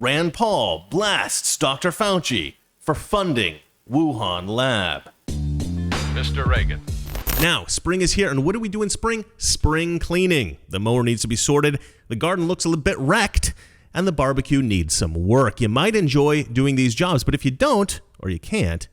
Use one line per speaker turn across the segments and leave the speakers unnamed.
Rand Paul blasts Dr. Fauci for funding Wuhan lab.
Mr. Reagan.
Now, spring is here, and what do we do in spring? Spring cleaning. The mower needs to be sorted, the garden looks a little bit wrecked, and the barbecue needs some work. You might enjoy doing these jobs, but if you don't, or you can't,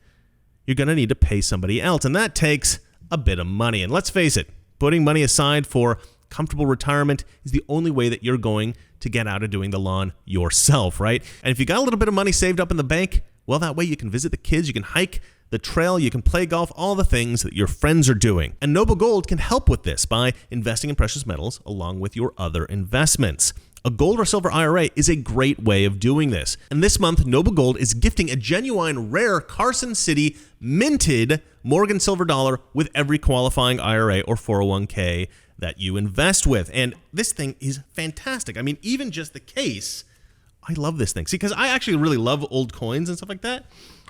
you're going to need to pay somebody else, and that takes a bit of money. And let's face it, putting money aside for comfortable retirement is the only way that you're going to get out of doing the lawn yourself, right? And if you got a little bit of money saved up in the bank, well, that way you can visit the kids, you can hike the trail, you can play golf, all the things that your friends are doing. And Noble Gold can help with this by investing in precious metals along with your other investments. A gold or silver IRA is a great way of doing this. And this month, Noble Gold is gifting a genuine rare Carson City minted Morgan silver dollar with every qualifying IRA or 401k that you invest with. And this thing is fantastic. I mean, even just the case, I love this thing. See, because I actually really love old coins and stuff like that.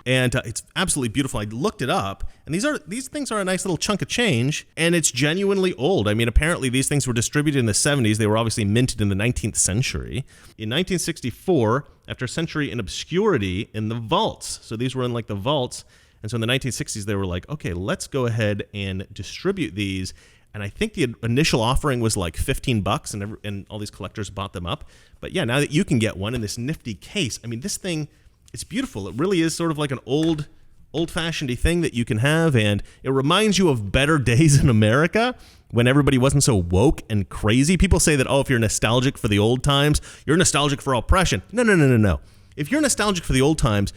And it's absolutely beautiful. I looked it up, and these things are a nice little chunk of change, and it's genuinely old. I mean, apparently these things were distributed in the 70s. They were obviously minted in the 19th century. In 1964, after a century in obscurity in the vaults, so these were in like the vaults, and so in the 1960s, they were like, okay, let's go ahead and distribute these. And I think the initial offering was like $15, and all these collectors bought them up. But yeah, now that you can get one in this nifty case, I mean, this thing, it's beautiful. It really is sort of like an old-fashioned thing that you can have, and it reminds you of better days in America when everybody wasn't so woke and crazy. People say that, oh, if you're nostalgic for the old times, you're nostalgic for oppression. No. If you're nostalgic for the old times,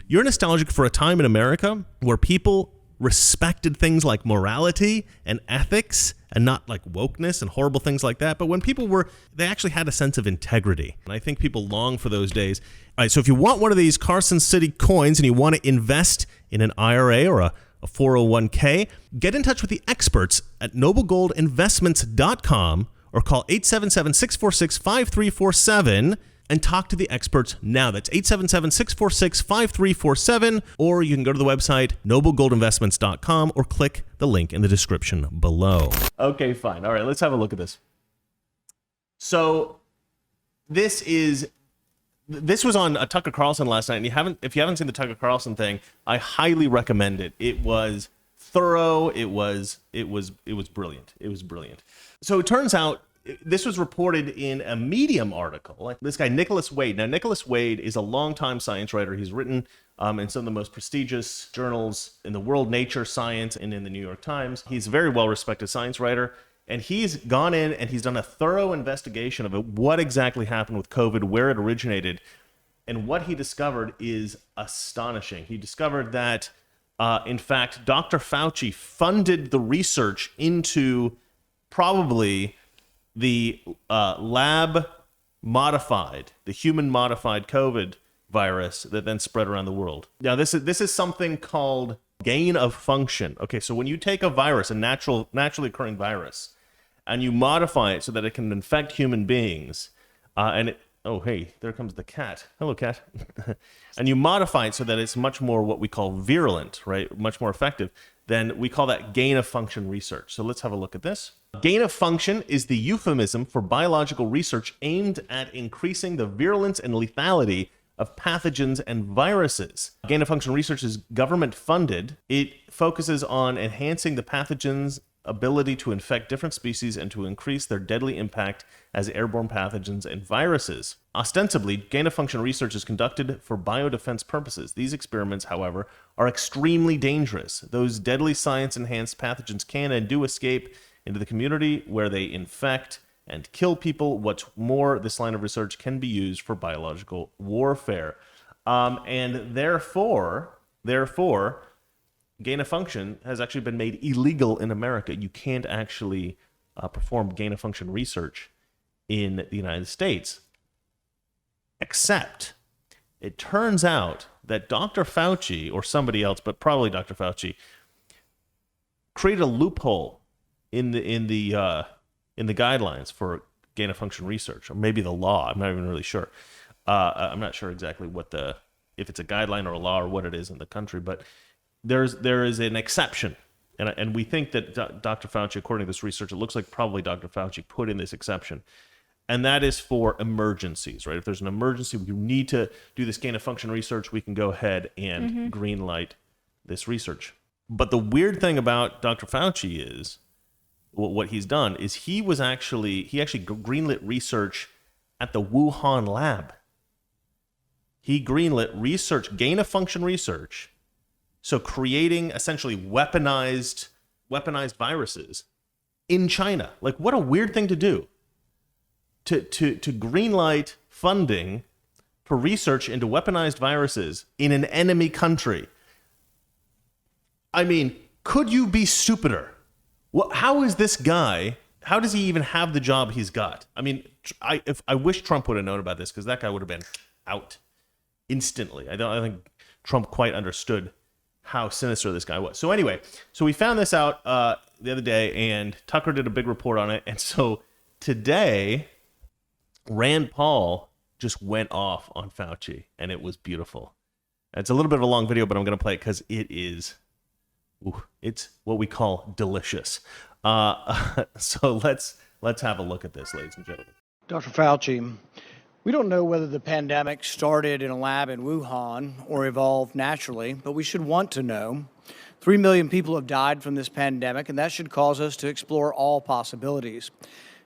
you're nostalgic for a time in America where people respected things like morality and ethics and not like wokeness and horrible things like that. But when people they actually had a sense of integrity. And I think people long for those days. All right, so if you want one of these Carson City coins and you want to invest in an IRA or a 401k, get in touch with the experts at noblegoldinvestments.com or call 877-646-5347 and talk to the experts now. That's 877-646-5347, or you can go to the website noblegoldinvestments.com or click the link in the description below. Okay, fine. All right, let's have a look at this. So this was on Tucker Carlson last night, and if you haven't seen the Tucker Carlson thing, I highly recommend it. It was thorough. It was brilliant. It was brilliant. So it turns out this was reported in a Medium article. This guy, Nicholas Wade. Now, Nicholas Wade is a longtime science writer. He's written in some of the most prestigious journals in the world, Nature, Science, and in the New York Times. He's a very well-respected science writer, and he's gone in and he's done a thorough investigation of what exactly happened with COVID, where it originated, and what he discovered is astonishing. He discovered that, in fact, Dr. Fauci funded the research into probably the lab-modified, the human-modified COVID virus that then spread around the world. Now, this is something called gain of function. Okay, so when you take a virus, a naturally occurring virus, and you modify it so that it can infect human beings, oh, hey, there comes the cat. Hello, cat. And you modify it so that it's much more what we call virulent, right? Much more effective. Then we call that gain of function research. So let's have a look at this. Gain of function is the euphemism for biological research aimed at increasing the virulence and lethality of pathogens and viruses. Gain of function research is government funded. It focuses on enhancing the pathogens' ability to infect different species and to increase their deadly impact as airborne pathogens and viruses. Ostensibly, gain of function research is conducted for biodefense purposes. These experiments, however, are extremely dangerous. Those deadly science-enhanced pathogens can and do escape into the community where they infect and kill people. What's more, this line of research can be used for biological warfare. And therefore, gain of function has actually been made illegal in America. You can't actually perform gain of function research in the United States. Except it turns out that Dr. Fauci, or somebody else, but probably Dr. Fauci, created a loophole in the guidelines for gain of function research, or maybe the law. I'm not even really sure. I'm not sure exactly if it's a guideline or a law or what it is in the country, but there is an exception, and we think that Dr. Fauci, according to this research, it looks like probably Dr. Fauci put in this exception, And that is for emergencies, right? If there's an emergency, we need to do this gain of function research, we can go ahead and green light this research. But the weird thing about Dr. Fauci is, what he's done is he actually greenlit research at the Wuhan lab. He greenlit research, gain of function research, so creating essentially weaponized viruses in China. Like, what a weird thing to do. To greenlight funding for research into weaponized viruses in an enemy country. I mean, could you be stupider? How is this guy? How does he even have the job he's got? I mean, I wish Trump would have known about this, because that guy would have been out instantly. I don't think Trump quite understood how sinister this guy was. So anyway, we found this out the other day, and Tucker did a big report on it. And so today, Rand Paul just went off on Fauci, and it was beautiful. It's a little bit of a long video, but I'm going to play it because it is, it's what we call delicious. So let's have a look at this, ladies and gentlemen.
Dr. Fauci, we don't know whether the pandemic started in a lab in Wuhan or evolved naturally, but we should want to know. 3 million people have died from this pandemic, and that should cause us to explore all possibilities.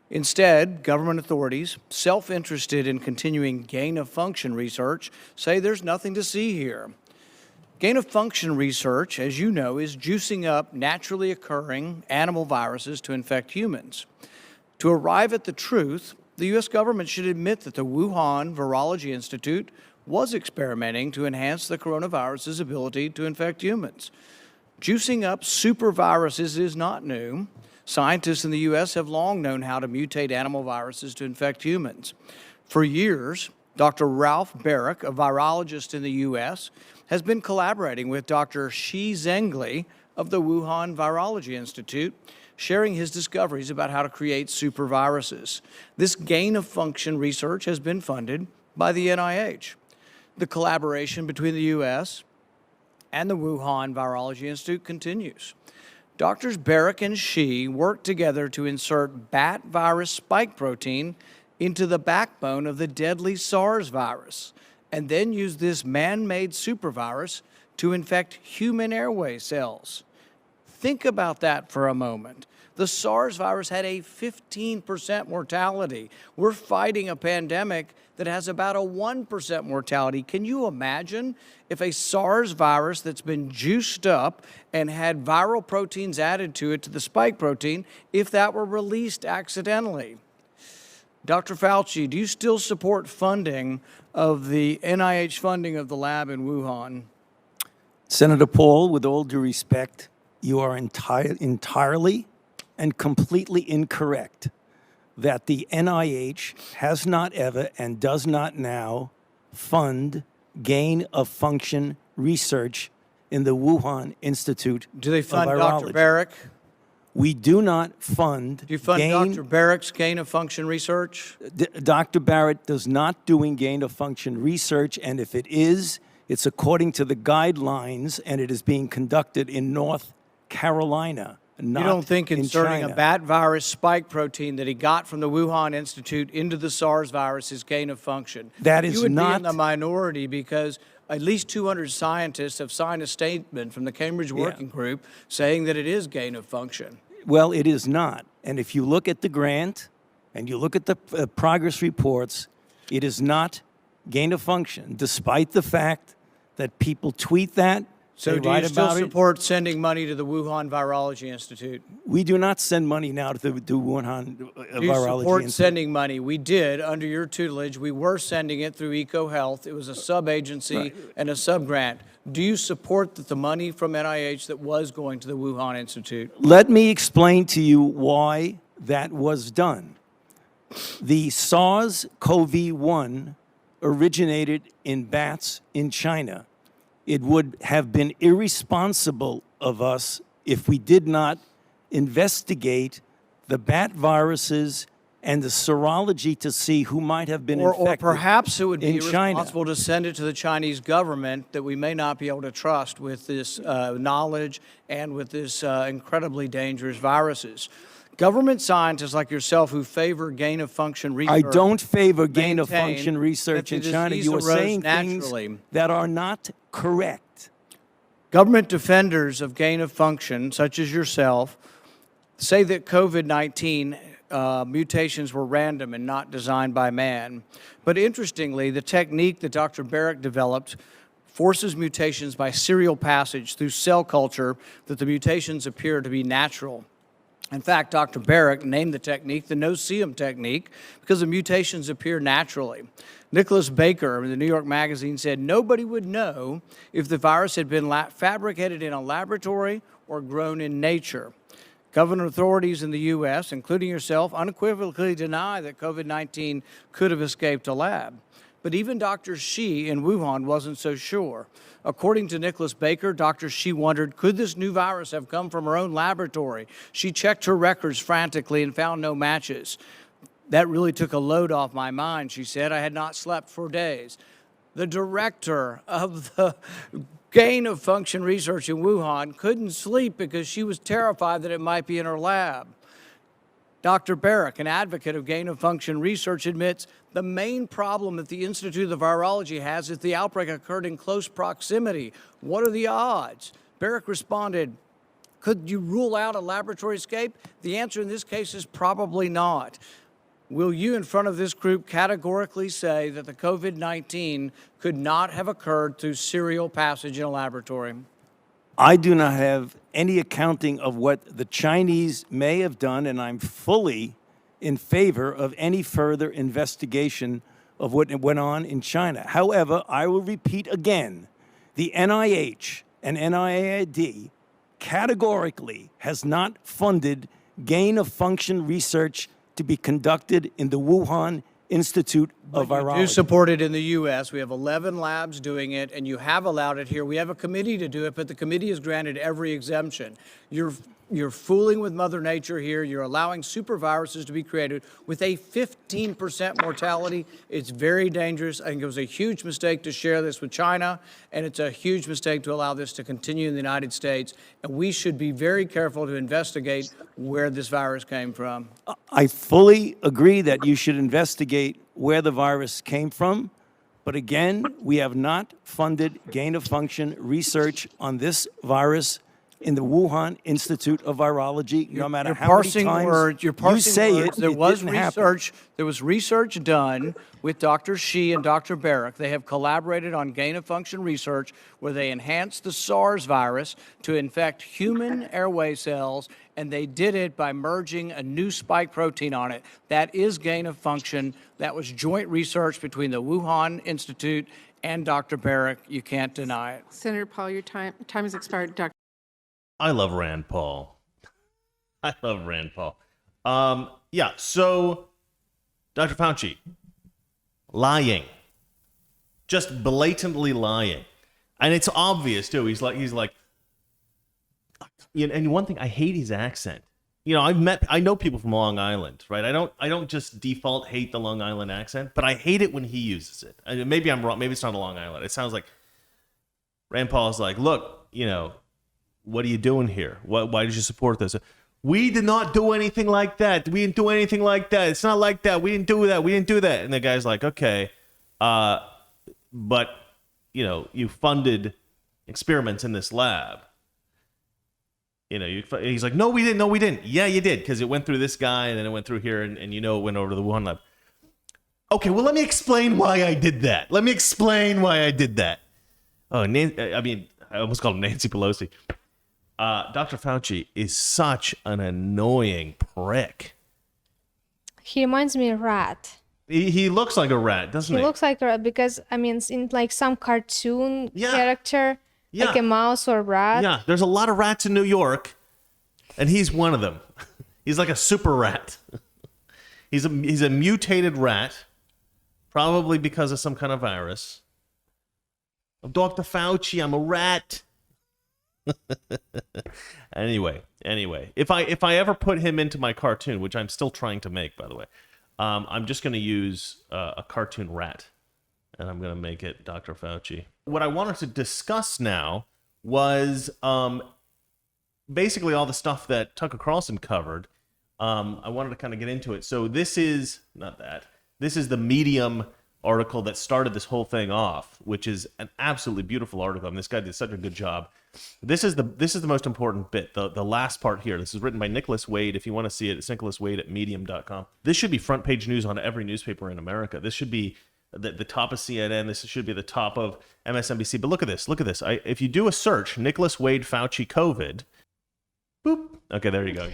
Instead, government authorities, self-interested in continuing gain-of-function research, say there's nothing to see here. Gain-of-function research, as you know, is juicing up naturally occurring animal viruses to infect humans. To arrive at the truth, the U.S. government should admit that the Wuhan Virology Institute was experimenting to enhance the coronavirus's ability to infect humans. Juicing up superviruses is not new. Scientists in the U.S. have long known how to mutate animal viruses to infect humans. For years, Dr. Ralph Barrick, a virologist in the U.S., has been collaborating with Dr. Shi Zhengli of the Wuhan Virology Institute, sharing his discoveries about how to create superviruses. This gain-of-function research has been funded by the NIH. The collaboration between the U.S. and the Wuhan Virology Institute continues. Doctors Barrick and Shi worked together to insert bat virus spike protein into the backbone of the deadly SARS virus, and then use this man-made supervirus to infect human airway cells. Think about that for a moment. The SARS virus had a 15% mortality. We're fighting a pandemic that has about a 1% mortality. Can you imagine if a SARS virus that's been juiced up and had viral proteins added to it, to the spike protein, if that were released accidentally? Dr. Fauci, do you still support funding of the NIH funding of the lab in Wuhan?
Senator Paul, with all due respect, you are entirely and completely incorrect that the NIH has not ever and does not now fund gain-of-function research in the Wuhan Institute
Do they fund
of Virology.
Dr. Barrick?
We do not fund
Do you fund Dr. Barrick's gain-of-function research?
Dr. Barrett does not doing gain-of-function research, and if it is, it's according to the guidelines, and it is being conducted in North Carolina.
You don't think inserting
China.
a bat virus spike protein that he got from the Wuhan Institute into the SARS virus is gain of function?
That is
You would
not
be in the minority because at least 200 scientists have signed a statement from the Cambridge Working Group saying that it is gain of function.
Well, it is not. And if you look at the grant and you look at the progress reports, it is not gain of function, despite the fact that people tweet that.
So do you still support sending money to the Wuhan Virology Institute?
We do not send money now to the Wuhan Virology
Do you support
Institute.
sending money? We did, under your tutelage. We were sending it through EcoHealth. It was a sub-agency and a sub-grant. Do you support that the money from NIH that was going to the Wuhan Institute?
Let me explain to you why that was done. The SARS-CoV-1 originated in bats in China. It would have been irresponsible of us if we did not investigate the bat viruses and the serology to see who might have been infected.
Or perhaps it would be
China.
irresponsible to send it to the Chinese government that we may not be able to trust with this knowledge and with this incredibly dangerous viruses. Government scientists like yourself who favor gain-of-function research.
I don't favor gain-of-function
maintain
research
that
in
the
China.
disease
You are
arose
saying
naturally.
things that are not correct.
Government defenders of gain-of-function, such as yourself, say that COVID-19 mutations were random and not designed by man. But interestingly, the technique that Dr. Barrick developed forces mutations by serial passage through cell culture that the mutations appear to be natural. In fact, Dr. Barrick named the technique the no-see-'em technique because the mutations appear naturally. Nicholas Baker in the New York Magazine said nobody would know if the virus had been fabricated in a laboratory or grown in nature. Government authorities in the U.S., including yourself, unequivocally deny that COVID-19 could have escaped a lab. But even Dr. Shi in Wuhan wasn't so sure. According to Nicholas Baker, Dr. Shi wondered, could this new virus have come from her own laboratory? She checked her records frantically and found no matches. That really took a load off my mind, she said. I had not slept for days. The director of the gain-of-function research in Wuhan couldn't sleep because she was terrified that it might be in her lab. Dr. Barrick, an advocate of gain-of-function research, admits the main problem that the Institute of Virology has is the outbreak occurred in close proximity. What are the odds? Barrick responded, could you rule out a laboratory escape? The answer in this case is probably not. Will you, in front of this group, categorically say that the COVID-19 could not have occurred through serial passage in a laboratory?
I do not have any accounting of what the Chinese may have done, and I'm fully in favor of any further investigation of what went on in China. However, I will repeat again, the NIH and NIAID categorically has not funded gain-of-function research to be conducted in the Wuhan Institute of Virology.
You support it in the U.S. We have 11 labs doing it, and you have allowed it here. We have a committee to do it, but the committee has granted every exemption. You're fooling with Mother Nature here. You're allowing superviruses to be created with a 15% mortality. It's very dangerous. I think it was a huge mistake to share this with China, and it's a huge mistake to allow this to continue in the United States. And we should be very careful to investigate where this virus came from.
I fully agree that you should investigate where the virus came from. But again, we have not funded gain-of-function research on this virus in the Wuhan Institute of Virology, no matter how many times
you're parsing
you say
words.
it,
There
it
was
didn't happen.
research. There was research done with Dr. Shi and Dr. Barrick. They have collaborated on gain-of-function research where they enhanced the SARS virus to infect human airway cells, and they did it by merging a new spike protein on it. That is gain-of-function. That was joint research between the Wuhan Institute and Dr. Barrick. You can't deny it.
Senator Paul, your time has expired. Dr.
I love Rand Paul. I love Rand Paul. Yeah, so Dr. Fauci, lying. Just blatantly lying. And it's obvious too. He's like, you know, and one thing, I hate his accent. You know, I know people from Long Island, right? I don't just default hate the Long Island accent, but I hate it when he uses it. I mean, maybe I'm wrong. Maybe it's not a Long Island. It sounds like Rand Paul is like, look, you know, what are you doing here? Why did you support this? We did not do anything like that. We didn't do anything like that. It's not like that. We didn't do that. We didn't do that. And the guy's like, okay, but, you know, you funded experiments in this lab. You know, he's like, no, we didn't. No, we didn't. Yeah, you did, because it went through this guy, and then it went through here, and you know it went over to the Wuhan lab. Okay, well, let me explain why I did that. Let me explain why I did that. Oh, I almost called him Nancy Pelosi. Dr. Fauci is such an annoying prick.
He reminds me of a rat.
He looks like a rat, doesn't he?
He looks like a rat because, I mean, it's in like some cartoon character, like a mouse or a rat.
Yeah, there's a lot of rats in New York, and he's one of them. He's like a super rat. He's a mutated rat, probably because of some kind of virus. Dr. Fauci, I'm a rat. Anyway, if I ever put him into my cartoon, which I'm still trying to make, by the way, I'm just going to use a cartoon rat, and I'm going to make it Dr. Fauci. What I wanted to discuss now was basically all the stuff that Tucker Carlson covered I wanted to kind of get into it. So this is not that. This is the Medium article that started this whole thing off, which is an absolutely beautiful article. And this guy did such a good job. This is the most important bit, the last part here. This is written by Nicholas Wade. If you want to see it, it's Nicholas Wade at medium.com. This should be front page news on every newspaper in America. This should be the top of CNN. This should be the top of MSNBC. But look at this. Look at this. If you do a search, Nicholas Wade, Fauci, COVID, boop. Okay, there you go.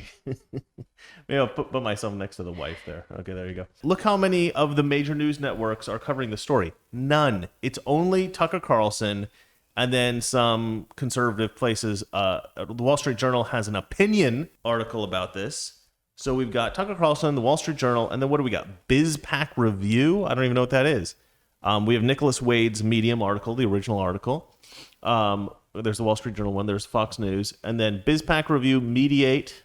Maybe I'll put myself next to the wife there. Okay, there you go. Look how many of the major news networks are covering the story. None. It's only Tucker Carlson and then some conservative places. The Wall Street Journal has an opinion article about this. So we've got Tucker Carlson, the Wall Street Journal, and then what do we got? BizPac Review? I don't even know what that is. We have Nicholas Wade's Medium article, the original article. There's the Wall Street Journal one. There's Fox News. And then BizPac Review, Mediate,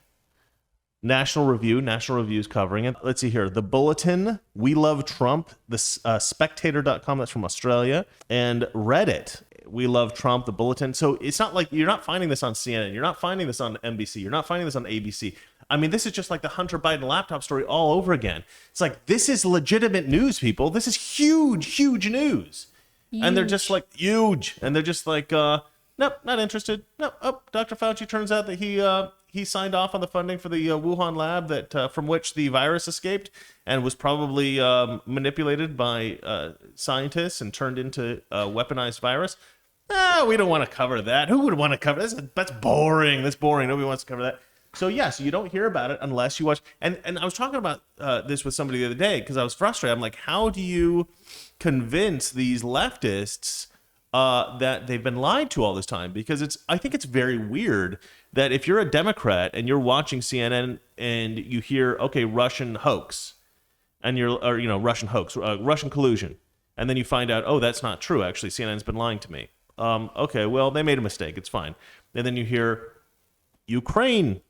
National Review. National Review's covering it. Let's see here. The Bulletin, We Love Trump, the Spectator.com, that's from Australia, and Reddit, We Love Trump, the Bulletin. So it's not like you're not finding this on CNN. You're not finding this on NBC. You're not finding this on ABC. I mean, this is just like the Hunter Biden laptop story all over again. It's like, this is legitimate news, people. This is huge, huge news. And they're just like, huge. And they're just like, nope, not interested. Nope. Oh, Dr. Fauci, turns out that he signed off on the funding for the Wuhan lab that from which the virus escaped and was probably manipulated by scientists and turned into a weaponized virus. We don't want to cover that. Who would want to cover this? That's boring. That's boring. Nobody wants to cover that. So yes, you don't hear about it unless you watch. And I was talking about this with somebody the other day because I was frustrated. I'm like, how do you convince these leftists that they've been lied to all this time? Because I think it's very weird that if you're a Democrat and you're watching CNN and you hear, okay, Russian hoax, and Russian hoax, Russian collusion, and then you find out, oh, that's not true. Actually, CNN's been lying to me. Okay, well, they made a mistake. It's fine. And then you hear Ukraine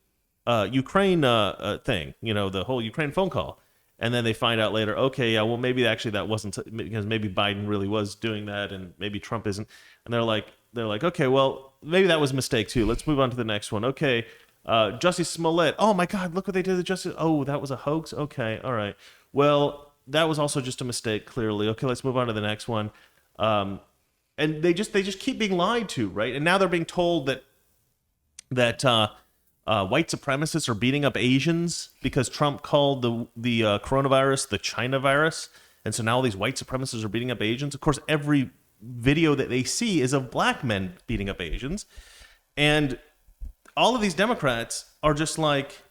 thing, the whole Ukraine phone call. And then they find out later, okay, yeah, well, maybe actually that wasn't, because maybe Biden really was doing that and maybe Trump isn't. And they're like, okay, well, maybe that was a mistake too. Let's move on to the next one. Okay, Jussie Smollett. Oh my God, look what they did to Jussie. Oh, that was a hoax? Okay, all right. Well, that was also just a mistake, clearly. Okay, let's move on to the next one. And they just keep being lied to, right? And now they're being told that white supremacists are beating up Asians because Trump called the coronavirus the China virus. And so now all these white supremacists are beating up Asians. Of course, every video that they see is of black men beating up Asians. And all of these Democrats are just like,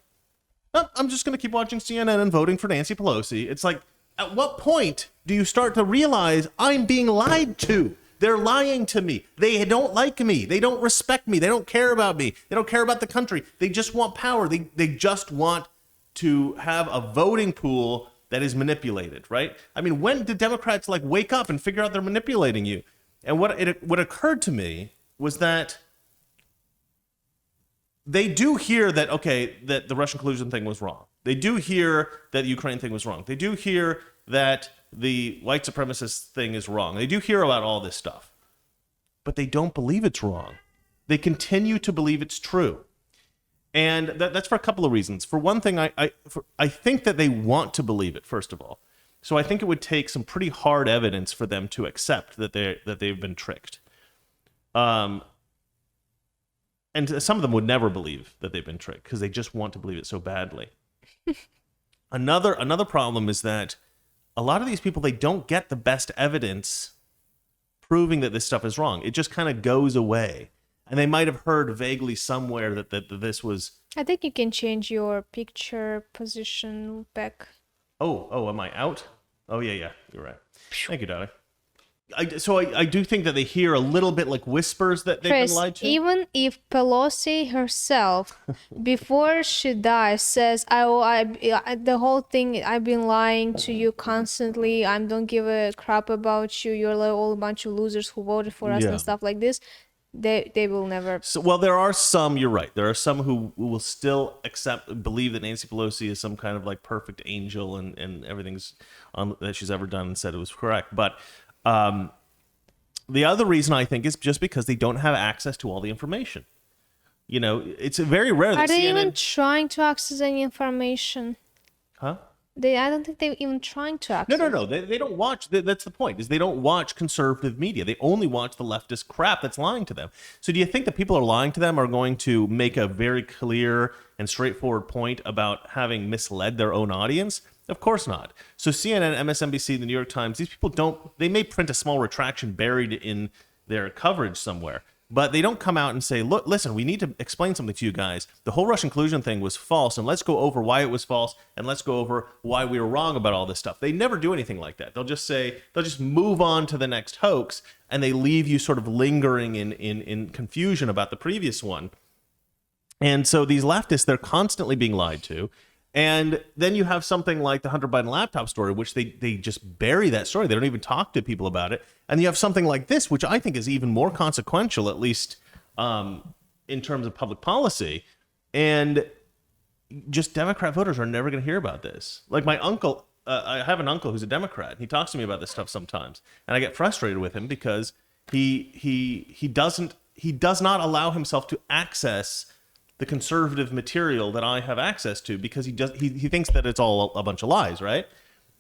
oh, I'm just going to keep watching CNN and voting for Nancy Pelosi. It's like, at what point do you start to realize I'm being lied to? They're lying to me. They don't like me. They don't respect me. They don't care about me. They don't care about the country. They just want power. They just want to have a voting pool that is manipulated, right? I mean, when did Democrats wake up and figure out they're manipulating you? And what occurred to me was that they do hear that, okay, that the Russian collusion thing was wrong. They do hear that the Ukraine thing was wrong. They do hear that the white supremacist thing is wrong. They do hear about all this stuff, but they don't believe it's wrong. They continue to believe it's true. And that's for a couple of reasons. For one thing, I think that they want to believe it, first of all. So I think it would take some pretty hard evidence for them to accept that they've been tricked. And some of them would never believe that they've been tricked because they just want to believe it so badly. Another problem is that a lot of these people, they don't get the best evidence proving that this stuff is wrong. It just kind of goes away. And they might have heard vaguely somewhere that this was...
I think you can change your picture position back.
Oh, am I out? Oh, yeah, you're right. Thank you, darling. So I do think that they hear a little bit like whispers that they've been lied to.
Even if Pelosi herself, before she dies, says, the whole thing, I've been lying to you constantly. I don't give a crap about you. You're all a bunch of losers who voted for us and stuff like this. They will never. So,
well, there are some, you're right. There are some who will still believe that Nancy Pelosi is some kind of perfect angel and everything's that she's ever done and said it was correct. But the other reason I think is just because they don't have access to all the information. You know, it's very rare that
Are they
CNN...
even trying to access any information?
Huh?
I don't think they're even trying to access.
No. They don't watch. That's the point. Is they don't watch conservative media. They only watch the leftist crap that's lying to them. So do you think the people who are lying to them are going to make a very clear and straightforward point about having misled their own audience? Of course not. So CNN, MSNBC, the New York Times, these people don't. They may print a small retraction buried in their coverage somewhere, but they don't come out and say, look, listen, we need to explain something to you guys. The whole Russian collusion thing was false, and let's go over why it was false, and let's go over why we were wrong about all this stuff. They never do anything like that. They'll just move on to the next hoax, and they leave you sort of lingering in confusion about the previous one. And so these leftists, they're constantly being lied to. And then you have something like the Hunter Biden laptop story, which they just bury that story. They don't even talk to people about it. And you have something like this, which I think is even more consequential, at least in terms of public policy. And just Democrat voters are never going to hear about this. Like my uncle, I have an uncle who's a Democrat. And he talks to me about this stuff sometimes. And I get frustrated with him because he does not allow himself to access the conservative material that I have access to because he thinks that it's all a bunch of lies, right?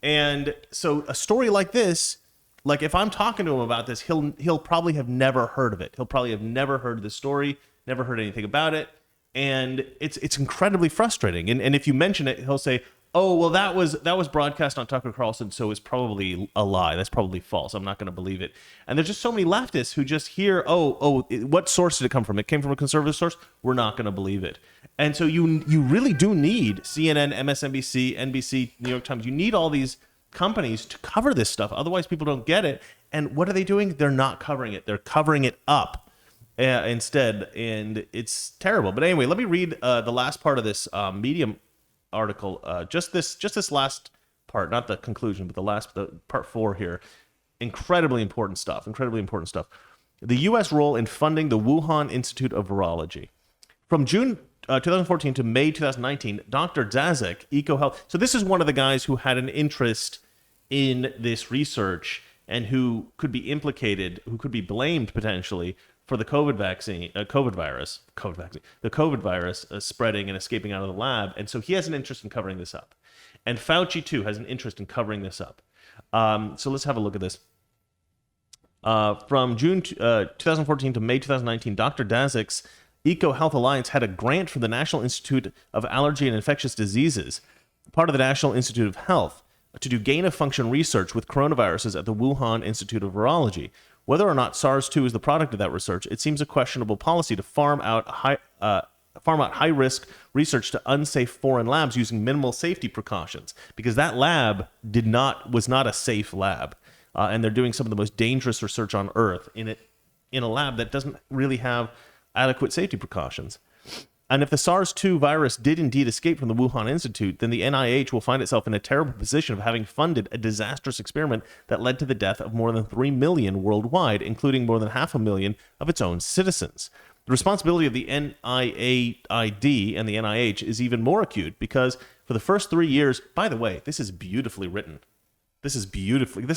And so a story like this, like if I'm talking to him about this, he'll probably have never heard of it. He'll probably have never heard the story, never heard anything about it, and it's incredibly frustrating. And if you mention it, he'll say, "Oh, well, that was broadcast on Tucker Carlson, so it's probably a lie. That's probably false. I'm not going to believe it." And there's just so many leftists who just hear, what source did it come from? It came from a conservative source. We're not going to believe it. And so you really do need CNN, MSNBC, NBC, New York Times. You need all these companies to cover this stuff. Otherwise, people don't get it. And what are they doing? They're not covering it. They're covering it up instead, and it's terrible. But anyway, let me read the last part of this Medium article, just this last part, not the conclusion, but the part 4 here. Incredibly important stuff. The U.S. role in funding the Wuhan Institute of Virology. From June 2014 to May 2019, Dr. Daszak, EcoHealth. So this is one of the guys who had an interest in this research and who could be implicated, who could be blamed potentially for the COVID virus spreading and escaping out of the lab. And so he has an interest in covering this up. And Fauci, too, has an interest in covering this up. So let's have a look at this. From June 2014 to May 2019, Dr. Daszak's EcoHealth Alliance had a grant from the National Institute of Allergy and Infectious Diseases, part of the National Institute of Health, to do gain-of-function research with coronaviruses at the Wuhan Institute of Virology. Whether or not SARS-2 is the product of that research, it seems a questionable policy to farm out high-risk research to unsafe foreign labs using minimal safety precautions, because that lab was not a safe lab, and they're doing some of the most dangerous research on Earth in a lab that doesn't really have adequate safety precautions. And if the SARS-2 virus did indeed escape from the Wuhan Institute, then the NIH will find itself in a terrible position of having funded a disastrous experiment that led to the death of more than 3 million worldwide, including more than 500,000 of its own citizens. The responsibility of the NIAID and the NIH is even more acute because for the first 3 years, by the way, this is beautifully written. This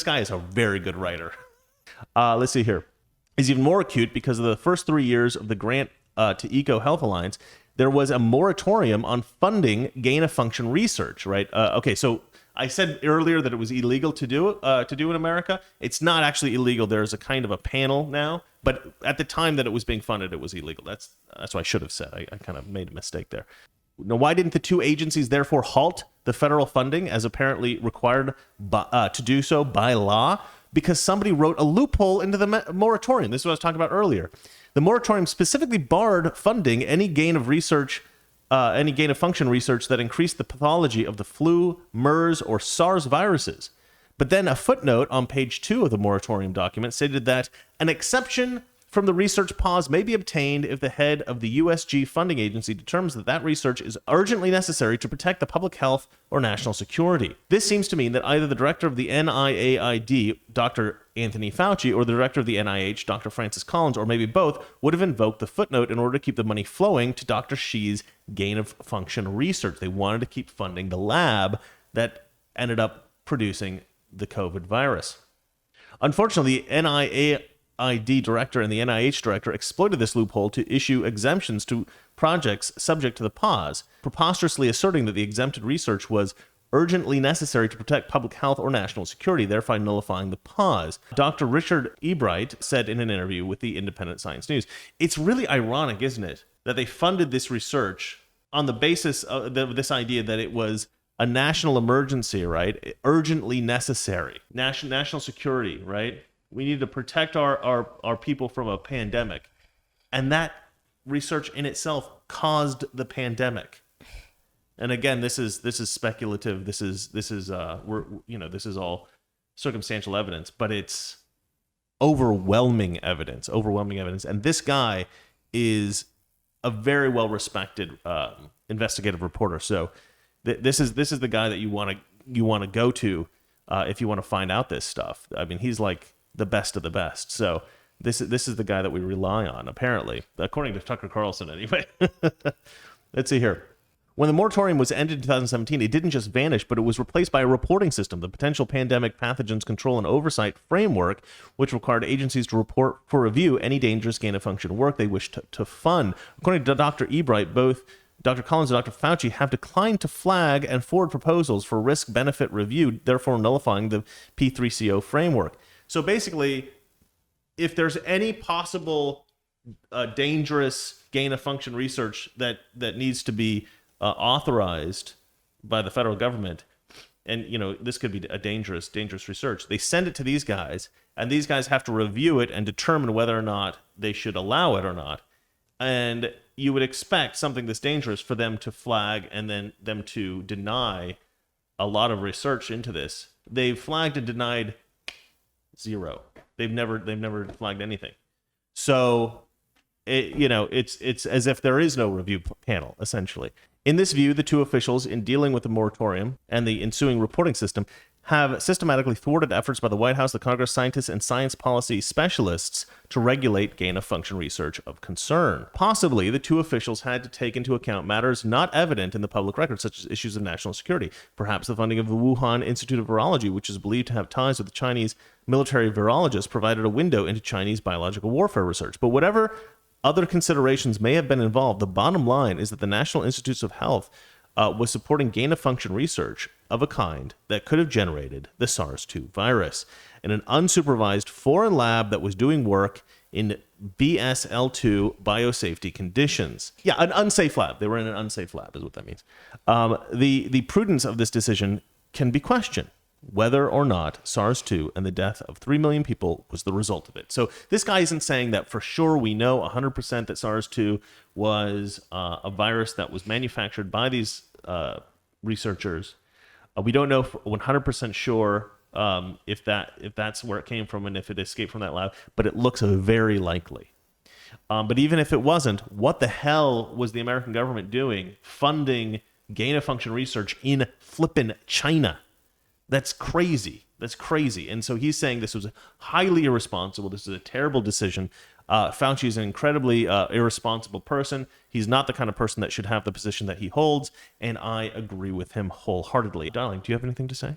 guy is a very good writer. Let's see here. Is even more acute because of the first 3 years of the grant to EcoHealth Alliance, there was a moratorium on funding gain-of-function research, right? Okay, so I said earlier that it was illegal to do in America. It's not actually illegal. There's a kind of a panel now, but at the time that it was being funded, it was illegal. That's what I should have said. I kind of made a mistake there. Now, why didn't the two agencies therefore halt the federal funding as apparently required to do so by law? Because somebody wrote a loophole into the moratorium. This is what I was talking about earlier. The moratorium specifically barred funding any gain of function research that increased the pathology of the flu, MERS, or SARS viruses. But then a footnote on page 2 of the moratorium document stated that an exception from the research pause may be obtained if the head of the USG funding agency determines that research is urgently necessary to protect the public health or national security. This seems to mean that either the director of the NIAID, Dr. Anthony Fauci, or the director of the NIH, Dr. Francis Collins, or maybe both, would have invoked the footnote in order to keep the money flowing to Dr. Xi's gain-of-function research. They wanted to keep funding the lab that ended up producing the COVID virus. Unfortunately, the USAID director and the NIH director exploited this loophole to issue exemptions to projects subject to the pause, preposterously asserting that the exempted research was urgently necessary to protect public health or national security, thereby nullifying the pause. Dr. Richard Ebright said in an interview with the Independent Science News. It's really ironic, isn't it, that they funded this research on the basis of this idea that it was a national emergency, right? Urgently necessary. National security, right? We need to protect our people from a pandemic. And that research in itself caused the pandemic. And again, this is speculative. This is all circumstantial evidence, but it's overwhelming evidence. And this guy is a very well respected investigative reporter. So this is the guy that you want to go to if you want to find out this stuff. I mean, he's like the best of the best. So this is the guy that we rely on, apparently, according to Tucker Carlson anyway. Let's see here. When the moratorium was ended in 2017, it didn't just vanish, but it was replaced by a reporting system, the Potential Pandemic Pathogens Control and Oversight Framework, which required agencies to report for review any dangerous gain-of-function work they wished to fund. According to Dr. Ebright, both Dr. Collins and Dr. Fauci have declined to flag and forward proposals for risk-benefit review, therefore nullifying the P3CO framework. So basically, if there's any possible dangerous gain-of-function research that needs to be authorized by the federal government, and this could be a dangerous research, they send it to these guys, and these guys have to review it and determine whether or not they should allow it or not. And you would expect something this dangerous for them to flag and then them to deny a lot of research into this. They've flagged and denied zero. They've never flagged anything. So it's as if there is no review panel, essentially. In this view, the two officials, in dealing with the moratorium and the ensuing reporting system, have systematically thwarted efforts by the White House, the Congress, scientists, and science policy specialists to regulate gain-of-function research of concern. Possibly, the two officials had to take into account matters not evident in the public record, such as issues of national security. Perhaps the funding of the Wuhan Institute of Virology, which is believed to have ties with the Chinese military virologists, provided a window into Chinese biological warfare research. But whatever other considerations may have been involved, the bottom line is that the National Institutes of Health was supporting gain-of-function research of a kind that could have generated the SARS-2 virus in an unsupervised foreign lab that was doing work in BSL-2 biosafety conditions. Yeah, an unsafe lab. They were in an unsafe lab is what that means. The prudence of this decision can be questioned, whether or not SARS-2 and the death of 3 million people was the result of it. So this guy isn't saying that for sure we know 100% that SARS-2 was a virus that was manufactured by these researchers. We don't know 100% sure if that's where it came from and if it escaped from that lab, but it looks very likely. But even if it wasn't, what the hell was the American government doing funding gain-of-function research in flippin' China? That's crazy. And so he's saying this was highly irresponsible. This is a terrible decision. Fauci is an incredibly irresponsible person. He's not the kind of person that should have the position that he holds, and I agree with him wholeheartedly. Darling, do you have anything to say?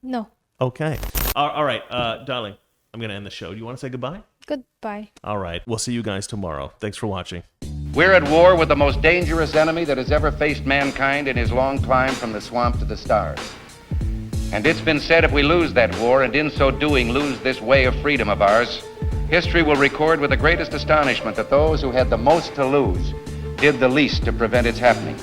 No.
Okay. All right, darling, I'm going to end the show. Do you want to say goodbye?
Goodbye.
All right. We'll see you guys tomorrow. Thanks for watching.
We're at war with the most dangerous enemy that has ever faced mankind in his long climb from the swamp to the stars. And it's been said if we lose that war, and in so doing lose this way of freedom of ours, history will record with the greatest astonishment that those who had the most to lose did the least to prevent its happening.